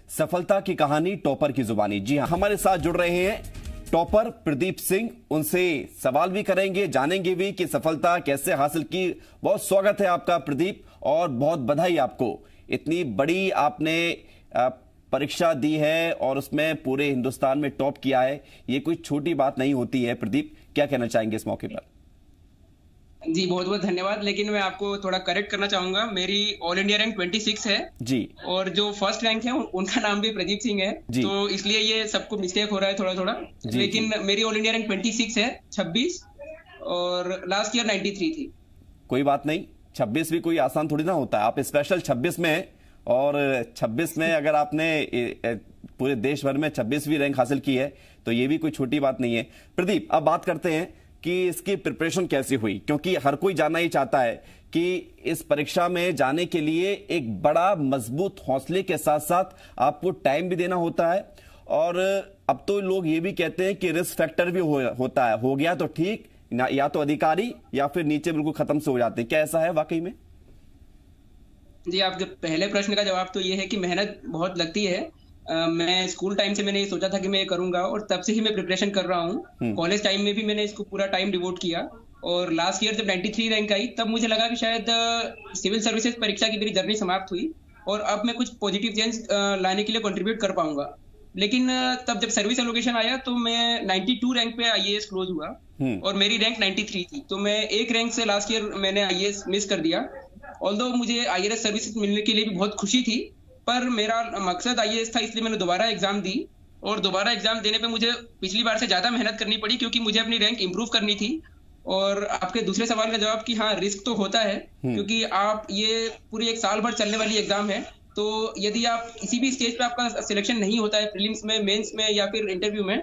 सफलता की कहानी टॉपर की जुबानी। जी हाँ, हमारे साथ जुड़ रहे हैं टॉपर प्रदीप सिंह। उनसे सवाल भी करेंगे, जानेंगे भी कि सफलता कैसे हासिल की। बहुत स्वागत है आपका प्रदीप, और बहुत बधाई आपको। इतनी बड़ी आपने परीक्षा दी है और उसमें पूरे हिंदुस्तान में टॉप किया है, ये कोई छोटी बात नहीं होती है। प्रदीप, क्या कहना चाहेंगे इस मौके पर? जी बहुत बहुत धन्यवाद। लेकिन मैं आपको थोड़ा करेक्ट करना चाहूंगा, मेरी ऑल इंडिया रैंक 26 है जी, और जो फर्स्ट रैंक है उनका नाम भी प्रदीप सिंह है, तो इसलिए ये सबको मिस्टेक हो रहा है थोड़ा थोड़ा। लेकिन मेरी ऑल इंडिया रैंक 26 है, 26, और लास्ट ईयर 93 थी। कोई बात नहीं, 26 भी कोई आसान थोड़ी ना होता है। आप स्पेशल 26 में हैं, और 26 में अगर आपने पूरे देश भर में 26वीं रैंक हासिल की है तो ये भी कोई छोटी बात नहीं है। प्रदीप, अब बात करते हैं कि इसकी प्रिपरेशन कैसी हुई, क्योंकि हर कोई जानना ही चाहता है कि इस परीक्षा में जाने के लिए एक बड़ा मजबूत हौसले के साथ साथ आपको टाइम भी देना होता है। और अब तो लोग ये भी कहते हैं कि रिस्क फैक्टर भी होता है। हो गया तो ठीक, या तो अधिकारी या फिर नीचे बिल्कुल खत्म से हो जाते हैं। क्या ऐसा है वाकई में? जी, आप जब पहले प्रश्न का जवाब तो ये है कि मेहनत बहुत लगती है। मैं स्कूल टाइम से मैंने ये सोचा था कि मैं ये करूंगा, और तब से ही मैं प्रिपरेशन कर रहा हूँ। कॉलेज टाइम में भी मैंने इसको पूरा टाइम डिवोट किया, और लास्ट ईयर जब 93 रैंक आई तब मुझे लगा कि शायद सिविल सर्विसेज परीक्षा की मेरी जर्नी समाप्त हुई और अब मैं कुछ पॉजिटिव चेंज लाने के लिए कंट्रीब्यूट कर पाऊंगा। लेकिन तब जब सर्विस एलोकेशन आया तो मैं 92 रैंक पे आईएएस क्लोज हुआ, और मेरी रैंक 93 थी। तो मैं एक रैंक से लास्ट ईयर मैंने आईएएस मिस कर दिया। ऑल्दो मुझे आईएएस सर्विस मिलने के लिए भी बहुत खुशी थी, पर मेरा मकसद आईएएस था, इसलिए मैंने दोबारा एग्जाम दी। और दोबारा एग्जाम देने पे मुझे पिछली बार से ज्यादा मेहनत करनी पड़ी, क्योंकि मुझे अपनी रैंक इंप्रूव करनी थी। और आपके दूसरे सवाल का जवाब कि हाँ, रिस्क तो होता है, क्योंकि आप ये पूरी एक साल भर चलने वाली एग्जाम है। तो यदि आप किसी भी स्टेज पे आपका सिलेक्शन नहीं होता है, प्रीलिम्स में, मेंस में या फिर इंटरव्यू में,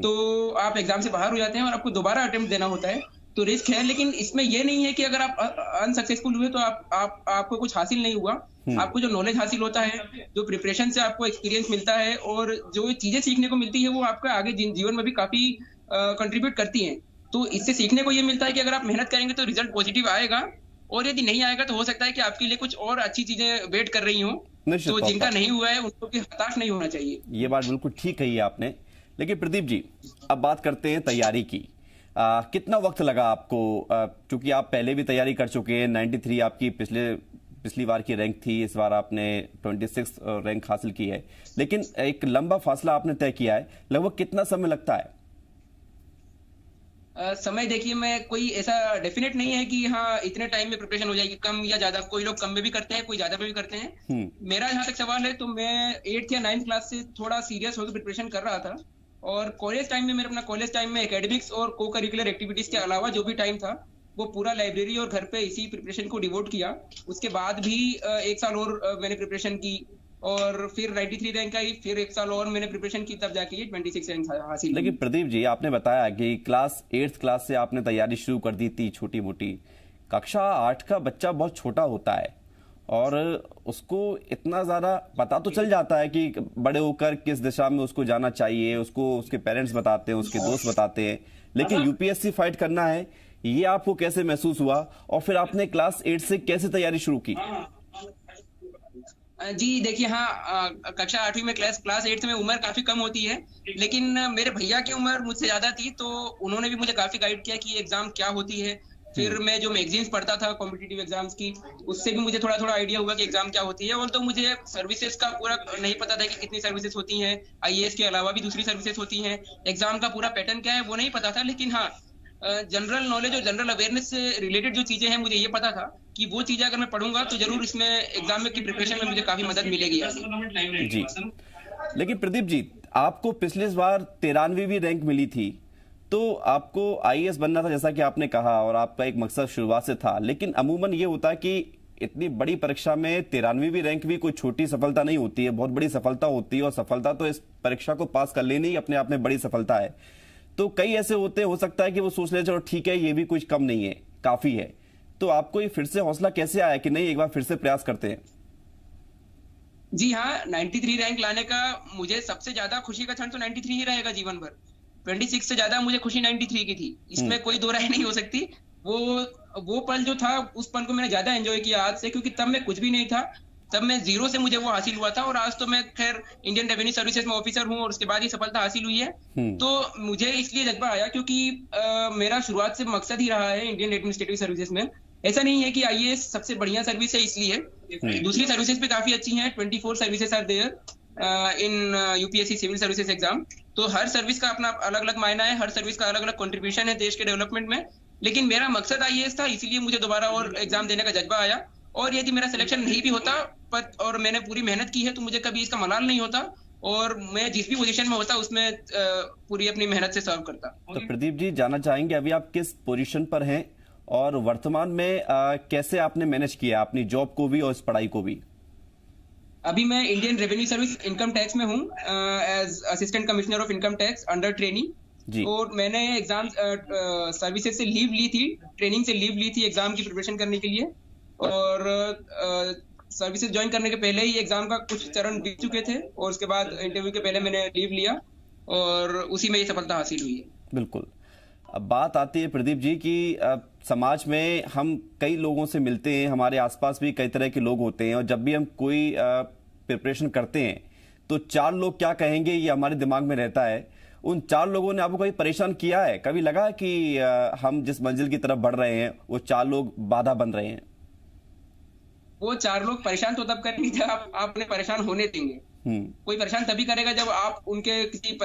तो आप एग्जाम से बाहर हो जाते हैं और आपको दोबारा अटेम्प्ट देना होता है। तो रिस्क है, लेकिन इसमें ये नहीं है कि अगर आप अनसक्सेसफुल हुए तो आपको कुछ हासिल नहीं हुआ। आपको जो नॉलेज हासिल होता है, जो प्रिपरेशन से आपको एक्सपीरियंस मिलता है, और जो चीजें सीखने को मिलती है, वो आपका आगे जीवन में भी काफी कंट्रीब्यूट करती हैं। तो इससे सीखने को ये मिलता है कि अगर आप मेहनत करेंगे तो रिजल्ट पॉजिटिव आएगा, और यदि नहीं आएगा तो हो सकता है कि आपके लिए कुछ और अच्छी चीजें वेट कर रही हों। तो जिनका नहीं हुआ है उनको भी हताश नहीं होना चाहिए। ये बात बिल्कुल ठीक कही है आपने। लेकिन प्रदीप जी, अब बात करते हैं तैयारी की। कितना वक्त लगा आपको? क्योंकि आप पहले भी तैयारी कर चुके हैं। 93 आपकी पिछली बार की रैंक थी, इस बार आपने 26 रैंक हासिल की है, लेकिन एक लंबा फासला आपने तय किया है। लगभग कितना समय लगता है? समय देखिए, मैं कोई ऐसा डेफिनेट नहीं है कि हाँ इतने टाइम में प्रिपरेशन हो जाएगी, कम या ज्यादा। कोई लोग कम में भी करते हैं, कोई ज्यादा में भी करते हैं। मेरा जहां तक सवाल है तो मैं 8th या 9th क्लास से थोड़ा सीरियस होकर प्रिपरेशन कर रहा था। और कॉलेज टाइम में, मेरे अपना कॉलेज टाइम में एकेडमिक्स और को करिकुलर एक्टिविटीज के अलावा जो भी टाइम था, वो पूरा लाइब्रेरी और घर पे इसी प्रिपरेशन को डिवोट किया। उसके बाद भी 1 साल और मैंने प्रिपरेशन की, और फिर 93 रैंक आई, फिर 1 साल और मैंने प्रिपरेशन की, तब जाके ये 26 रैंक हासिल। लेकिन प्रदीप जी, आपने बताया कि क्लास 8th क्लास से आपने तैयारी शुरू कर दी थी, छोटी मोटी। कक्षा 8 का बच्चा बहुत छोटा होता है, और उसको इतना ज्यादा पता तो चल जाता है कि बड़े होकर किस दिशा में उसको जाना चाहिए, उसको उसके पेरेंट्स बताते हैं, उसके दोस्त बताते हैं, लेकिन यूपीएससी फाइट करना है, ये आपको कैसे महसूस हुआ? और फिर आपने क्लास 8 से कैसे तैयारी शुरू की? जी देखिए, हाँ, कक्षा 8वीं में क्लास 8 में उम्र काफी कम होती है, लेकिन मेरे भैया की उम्र मुझसे ज्यादा थी, तो उन्होंने भी मुझे काफी गाइड किया कि एग्जाम क्या होती है। फिर मैं जो मैगजीन्स पढ़ता था कॉम्पिटिटिव एग्जाम्स की, उससे भी मुझे थोड़ा थोड़ा आइडिया हुआ कि एग्जाम क्या होती है। और तो मुझे सर्विसेज का पूरा नहीं पता था कि कितनी सर्विसेज होती हैं, आईएएस के अलावा भी दूसरी सर्विसेज होती हैं, एग्जाम का पूरा पैटर्न क्या है वो नहीं पता था। लेकिन हाँ, जनरल नॉलेज और जनरल अवेयरनेस से रिलेटेड जो चीजें हैं, मुझे ये पता था कि वो चीजें अगर मैं पढ़ूंगा तो जरूर इसमें एग्जाम की प्रिपरेशन में मुझे काफी मदद मिलेगी जी। लेकिन प्रदीप जी, आपको पिछले बार 93वीं रैंक मिली थी, तो आपको आईएएस बनना था जैसा कि आपने कहा, और आपका एक मकसद शुरुआत से था। लेकिन अमूमन ये होता है कि इतनी बड़ी परीक्षा में 93वीं रैंक भी कोई छोटी सफलता नहीं होती है, बहुत बड़ी सफलता होती है। और सफलता तो इस परीक्षा को पास कर लेनी अपने आप में बड़ी सफलता है। तो कई ऐसे होते हो सकता है कि वो सोच ले चलो ठीक है, ये भी कुछ कम नहीं है, काफी है। तो आपको ये फिर से हौसला कैसे आया कि नहीं, एक बार फिर से प्रयास करते हैं? जी हाँ, 93 रैंक लाने का मुझे सबसे ज्यादा खुशी का क्षण तो 93 ही रहेगा जीवन भर। 26 से ज्यादा मुझे खुशी 93 की थी, इसमें कोई दो राय नहीं हो सकती। वो पल जो था, उस पल को मैंने ज्यादा एंजॉय किया आज से, क्योंकि तब मैं कुछ भी नहीं था। तब मैं जीरो से मुझे वो हासिल हुआ था, और आज तो मैं खैर इंडियन रेवेन्यू सर्विसेज में ऑफिसर हूँ और उसके बाद ही सफलता हासिल हुई है। तो मुझे इसलिए जज्बा आया क्योंकि मेरा शुरुआत से मकसद ही रहा है इंडियन एडमिनिस्ट्रेटिव सर्विसेज में। ऐसा नहीं है कि आईएएस सबसे बढ़िया सर्विस है इसलिए, दूसरी सर्विसेज भी काफी अच्छी हैं। 24 services are there in UPSC civil services exam. तो हर सर्विस का अपना अलग अलग मायना है, हर सर्विस का अलग अलग कंट्रीब्यूशन है देश के डेवलपमेंट में। लेकिन मेरा मकसद आईएएस था, इसीलिए मुझे दोबारा और एग्जाम देने का जज्बा आया। और यदि मेरा सिलेक्शन नहीं भी होता पर और मैंने पूरी मेहनत की है तो मुझे कभी इसका मलाल नहीं होता, और मैं जिस भी पोजीशन में होता उसमें पूरी अपनी मेहनत से सर्व करता। तो प्रदीप जी, जानना चाहेंगे अभी आप किस पोजीशन पर हैं और वर्तमान में कैसे आपने मैनेज किया अपनी जॉब को भी और इस पढ़ाई को भी? अभी मैं Indian revenue service income tax में हूँ as assistant commissioner of income tax under training. और मैंने एग्जाम सर्विसेज से लीव ली थी, ट्रेनिंग से लीव ली थी एग्जाम की प्रिपरेशन करने के लिए। और सर्विसेज ज्वाइन करने के पहले ही एग्जाम का कुछ चरण बीत चुके थे, और उसके बाद इंटरव्यू के पहले मैंने लीव लिया और उसी में ये सफलता हासिल हुई है। बिल्कुल। अब बात आती है प्रदीप जी कि समाज में हम कई लोगों से मिलते हैं, हमारे आसपास भी कई तरह के लोग होते हैं, और जब भी हम कोई प्रिपरेशन करते हैं तो 4 लोग क्या कहेंगे ये हमारे दिमाग में रहता है। उन 4 लोगों ने आपको कभी परेशान किया है? कभी लगा कि हम जिस मंजिल की तरफ बढ़ रहे हैं वो 4 लोग बाधा बन रहे हैं? वो 4 लोग परेशान तो तब करेंगे जब आप उन्हें परेशान होने देंगे। कोई परेशान तभी करेगा जब आप उनके किसी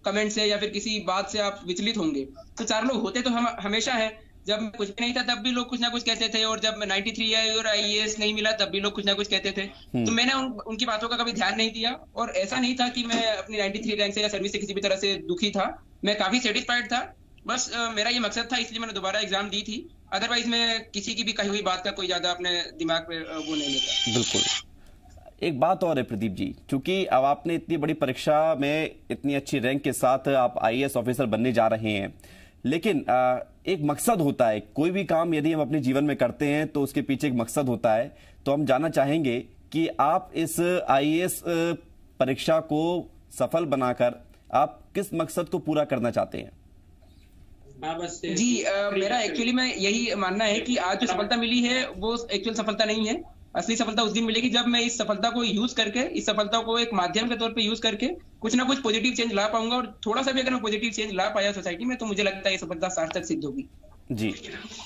कमेंट से या फिर किसी बात से आप विचलित होंगे। तो 4 लोग होते तो हम हमेशा है। जब मैं कुछ भी नहीं था तब भी लोग कुछ ना कुछ कहते थे, और जब मैं 93 आई और आईएएस नहीं मिला तब भी लोग कुछ ना कुछ कहते थे। तो मैंने उनकी बातों का कभी ध्यान नहीं दिया, और ऐसा नहीं था कि मैं अपनी 93 रैंक से या सर्विस से किसी भी तरह से दुखी था। मैं काफी सेटिस्फाइड था। बस मेरा ये मकसद था, इसलिए मैंने दोबारा एग्जाम दी थी। अदरवाइज मैं किसी की भी कही हुई बात का कोई ज्यादा अपने दिमाग पे वो नहीं लेता। बिल्कुल। एक बात और है प्रदीप जी, क्योंकि अब आपने इतनी बड़ी परीक्षा में इतनी अच्छी रैंक के साथ आप आईएएस ऑफिसर बनने जा रहे हैं, लेकिन एक मकसद होता है। कोई भी काम यदि हम अपने जीवन में करते हैं तो उसके पीछे एक मकसद होता है। तो हम जानना चाहेंगे कि आप इस आईएएस परीक्षा को सफल बनाकर आप किस मकसद को पूरा करना चाहते हैं? जी, मेरा एक्चुअली में यही मानना है कि आज जो सफलता मिली है वो एक्चुअल सफलता नहीं है। असली सफलता उस दिन मिलेगी जब मैं इस सफलता को यूज करके, इस सफलता को एक माध्यम के तौर पे यूज करके कुछ ना कुछ पॉजिटिव चेंज ला पाऊंगा। और थोड़ा सा भी अगर मैं पॉजिटिव चेंज ला पाया सोसाइटी में तो मुझे लगता है ये सफलता सार्थक सिद्ध होगी। जी,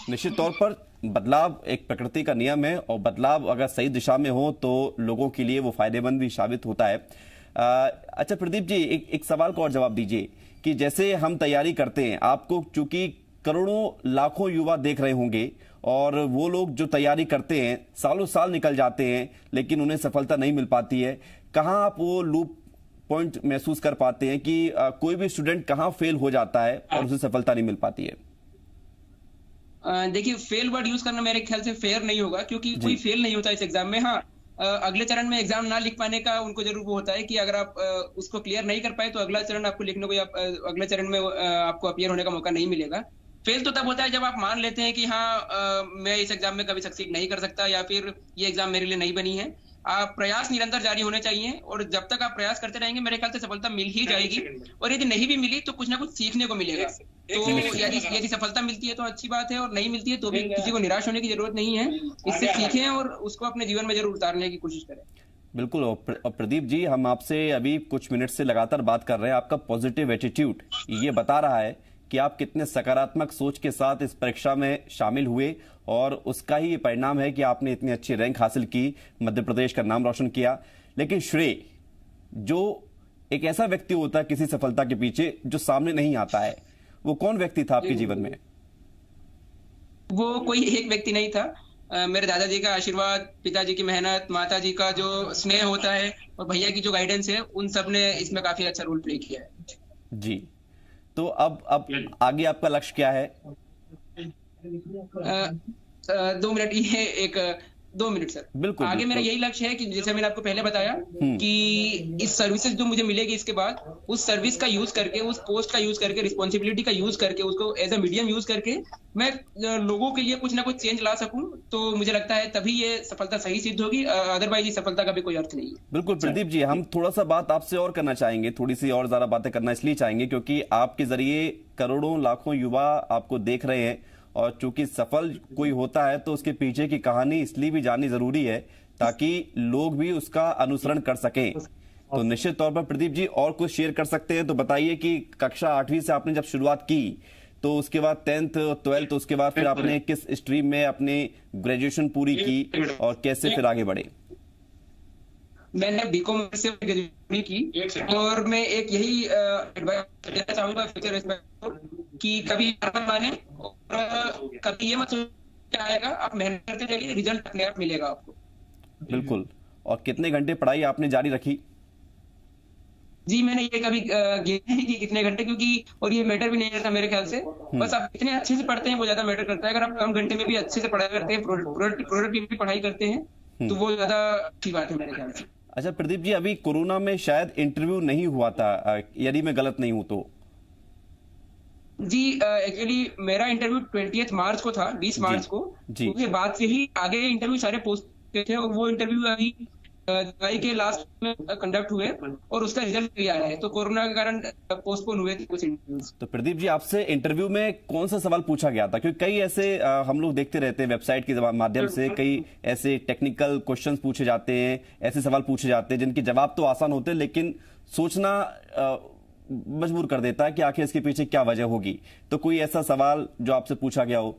निश्चित तौर पर बदलाव एक प्रकृति का नियम है, और बदलाव अगर सही दिशा में हो तो लोगों के लिए वो फायदेमंद भी साबित होता है। अच्छा प्रदीप जी, एक सवाल को और जवाब दीजिए कि जैसे हम तैयारी करते हैं, आपको चूंकि करोड़ों लाखों युवा देख रहे होंगे, और वो लोग जो तैयारी करते हैं सालों साल निकल जाते हैं लेकिन उन्हें सफलता नहीं मिल पाती है। कहाँ आप वो लूप पॉइंट महसूस कर पाते हैं कि कोई भी स्टूडेंट कहाँ फेल हो जाता है और उसे सफलता नहीं मिल पाती है? देखिए, फेल वर्ड यूज करना मेरे ख्याल से फेयर नहीं होगा, क्योंकि कोई फेल नहीं होता इस एग्जाम में। हाँ, अगले चरण में एग्जाम ना लिख पाने का उनको जरूर वो होता है कि अगर आप उसको क्लियर नहीं कर पाए तो अगला चरण आपको लिखने को, अगले चरण में आपको अपीयर होने का मौका नहीं मिलेगा। फेल तो तब होता है जब आप मान लेते हैं कि हाँ मैं इस एग्जाम में कभी सक्सीड नहीं कर सकता, या फिर ये एग्जाम मेरे लिए नहीं बनी है। प्रयास निरंतर जारी होने चाहिए, और जब तक आप प्रयास करते रहेंगे मेरे ख्याल से सफलता मिल ही जाएगी। और यदि नहीं भी मिली तो कुछ ना कुछ सीखने को मिलेगा। तो यदि सफलता मिलती है तो अच्छी बात है, और नहीं मिलती है तो भी किसी को निराश होने की जरूरत नहीं है। इससे सीखें और उसको अपने जीवन में जरूर उतारने की कोशिश करें। बिल्कुल। और प्रदीप जी, हम आपसे अभी कुछ मिनट से लगातार बात कर रहे हैं। आपका पॉजिटिव एटीट्यूड ये बता रहा है कि आप कितने सकारात्मक सोच के साथ इस परीक्षा में शामिल हुए, और उसका ही परिणाम है कि आपने इतनी अच्छी रैंक हासिल की, मध्य प्रदेश का नाम रोशन किया। लेकिन श्रेय जो एक ऐसा व्यक्ति होता है किसी सफलता के पीछे जो सामने नहीं आता है, वो कौन व्यक्ति था आपके जीवन में? वो कोई एक व्यक्ति नहीं था। मेरे दादाजी का आशीर्वाद, पिताजी की मेहनत, माताजी का जो स्नेह होता है, और भैया की जो गाइडेंस है, उन सब ने इसमें काफी अच्छा रोल प्ले किया है। जी, तो अब आगे आपका लक्ष्य क्या है? 2 मिनट, ये एक 2 मिनट सर। बिल्कुल। आगे मेरा यही लक्ष्य है कि जैसे मैंने आपको पहले बताया कि इस सर्विसेज जो मुझे मिलेगी इसके बाद, उस सर्विस का यूज करके, उस पोस्ट का यूज करके, रिस्पॉन्सिबिलिटी का यूज करके, उसको एज अ मीडियम यूज करके मैं लोगों के लिए कुछ ना कुछ चेंज ला सकूं। तो मुझे लगता है तभी ये सफलता सही सिद्ध होगी, अदरवाइज इस सफलता का भी कोई अर्थ नहीं है। बिल्कुल प्रदीप जी, हम थोड़ा सा बात आपसे और करना चाहेंगे, थोड़ी सी और ज्यादा बातें करना इसलिए चाहेंगे क्योंकि आपके जरिए करोड़ों लाखों युवा आपको देख रहे हैं, और चूंकि सफल कोई होता है तो उसके पीछे की कहानी इसलिए भी जाननी जरूरी है ताकि लोग भी उसका अनुसरण कर सकें। तो निश्चित तौर पर प्रदीप जी और कुछ शेयर कर सकते हैं तो बताइए कि कक्षा 8वीं से आपने जब शुरुआत की तो उसके बाद 10th 12th उसके बाद फिर आपने किस स्ट्रीम में अपनी ग्रेजुएशन पूरी की और कैसे फिर आगे बढ़े? मैंने बीकॉम से ग्रेजुएशन की और मैं एक यही एडवाइस देना चाहूंगा फ्यूचर एस्पेक्ट कि कभी हार मत माने और कभी ये मत सोचो आएगा, आप मेहनत करते चलिए, रिजल्ट अपने आप मिलेगा आपको। बिल्कुल। और कितने घंटे पढ़ाई आपने जारी रखी? जी मैंने ये कभी गिना नहीं कि कितने घंटे, क्योंकि और ये मैटर भी नहीं करता मेरे ख्याल से। बस आप इतने अच्छे से पढ़ते हैं वो ज्यादा मैटर करता है। अगर आप कम घंटे में भी अच्छे से पढ़ाई करते हैं, प्रोडक्टिव पढ़ाई करते हैं तो वो ज्यादा अच्छी बात है मेरे ख्याल से। अच्छा प्रदीप जी, अभी कोरोना में शायद इंटरव्यू नहीं हुआ था, यदि मैं गलत नहीं हूं तो? जी एक्चुअली मेरा इंटरव्यू 20 मार्च को था, 20 मार्च को। उसके बाद से ही आगे इंटरव्यू सारे पोस्ट थे और वो इंटरव्यू अभी जुलाई के लास्ट में कंडक्ट हुए और उसका रिजल्ट भी आया है। तो कोरोना के कारण पोस्टपोन हुए थे कुछ इंटरव्यूज। तो प्रदीप जी, आपसे इंटरव्यू में कौन सा सवाल पूछा गया था? क्योंकि कई ऐसे हम लोग देखते रहते हैं वेबसाइट के माध्यम से, कई ऐसे टेक्निकल क्वेश्चंस पूछे जाते हैं, ऐसे सवाल पूछे जाते हैं जिनके जवाब तो आसान होते हैं लेकिन सोचना मजबूर कर देता है कि आखिर इसके पीछे क्या वजह होगी। तो कोई ऐसा सवाल जो आपसे पूछा गया हो?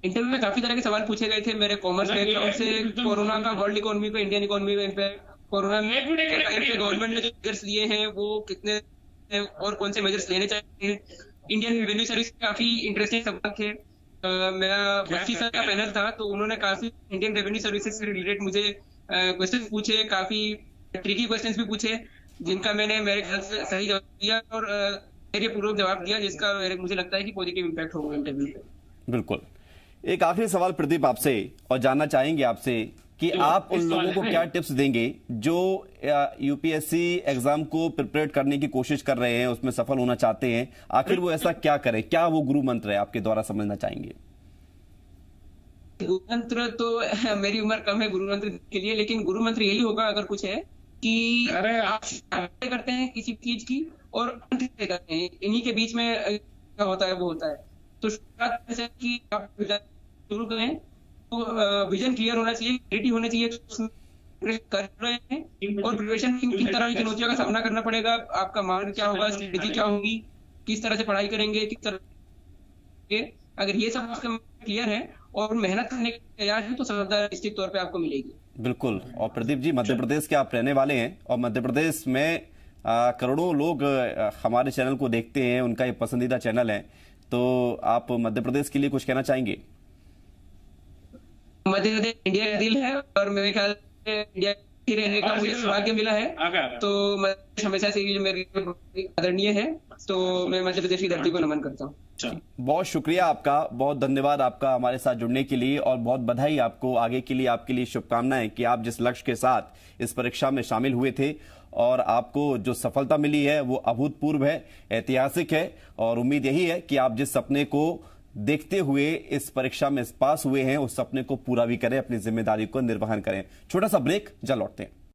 इंटरव्यू में काफी तरह के सवाल पूछे गए थे मेरे कॉमर्स बैकग्राउंड से, कोरोना का वर्ल्ड इकोनॉमी को, इंडियन इकोनॉमी को इम्पैक्ट, कोरोना में गवर्नमेंट ने जो मेजर्स लिए हैं वो कितने और कौन से मेजर्स लेने चाहिए। इंडियन रेवेन्यू सर्विस काफी इंटरेस्टिंग सवाल थे। मेरा 25 साल का पैनल था तो उन्होंने काफी इंडियन रेवेन्यू सर्विसेज से रिलेटेड मुझे क्वेश्चन पूछे, काफी ट्रिकी क्वेश्चन भी पूछे जिनका मैंने मेरे ख्याल से सही जवाब दिया और धैर्यपूर्वक जवाब दिया, जिसका मुझे लगता है कि पॉजिटिव इम्पैक्ट होगा इंटरव्यू पे। बिल्कुल। एक आखिरी सवाल प्रदीप आपसे, और जानना चाहेंगे आपसे कि आप उन लोगों को क्या टिप्स देंगे जो यूपीएससी एग्जाम को प्रिपेयर करने की कोशिश कर रहे हैं, उसमें सफल होना चाहते हैं, आखिर वो ऐसा क्या करें? क्या वो गुरु मंत्र है आपके द्वारा समझना चाहेंगे? गुरु मंत्र तो मेरी उम्र कम है गुरु मंत्र के लिए, लेकिन गुरु मंत्र यही होगा अगर कुछ है कि अरे आप करते हैं किसी चीज की और अंत करते हैं, इन्हीं के बीच में क्या होता है वो होता है। तो शुरुआत से कि आप शुरू करें तो विजन क्लियर होना चाहिए, क्लैरिटी होनी चाहिए कर रहे हैं और प्रिपरेशन किन तरह की चुनौतियों का सामना करना पड़ेगा, आपका मार्ग क्या होगा, स्ट्रेटेजी क्या होगी, किस तरह से पढ़ाई करेंगे, किस तरह के, अगर ये सब आपके क्लियर है और मेहनत करने के तैयार है तो सफलता निश्चित तौर पे आपको मिलेगी। बिल्कुल। और प्रदीप जी, मध्य प्रदेश के आप रहने वाले हैं और मध्य प्रदेश में करोड़ों लोग हमारे चैनल को देखते हैं, उनका ये पसंदीदा चैनल है, तो आप मध्य प्रदेश के लिए कुछ कहना चाहेंगे? मध्य प्रदेश इंडिया का दिल है और मेरे ख्याल से इंडिया ही रहने का मुझे सौभाग्य मिला है, तो मध्य हमेशा से मेरे आदरणीय है, तो मैं मध्य प्रदेश की धरती को नमन करता हूँ। बहुत शुक्रिया आपका, बहुत धन्यवाद आपका हमारे साथ जुड़ने के लिए और बहुत बधाई आपको आगे के लिए, आपके लिए शुभकामनाएं कि आप जिस लक्ष्य के साथ इस परीक्षा में शामिल हुए थे और आपको जो सफलता मिली है वो अभूतपूर्व है, ऐतिहासिक है। और उम्मीद यही है कि आप जिस सपने को देखते हुए इस परीक्षा में पास हुए हैं उस सपने को पूरा भी करें, अपनी जिम्मेदारी को निर्वहन करें। छोटा सा ब्रेक, जल्द लौटते हैं।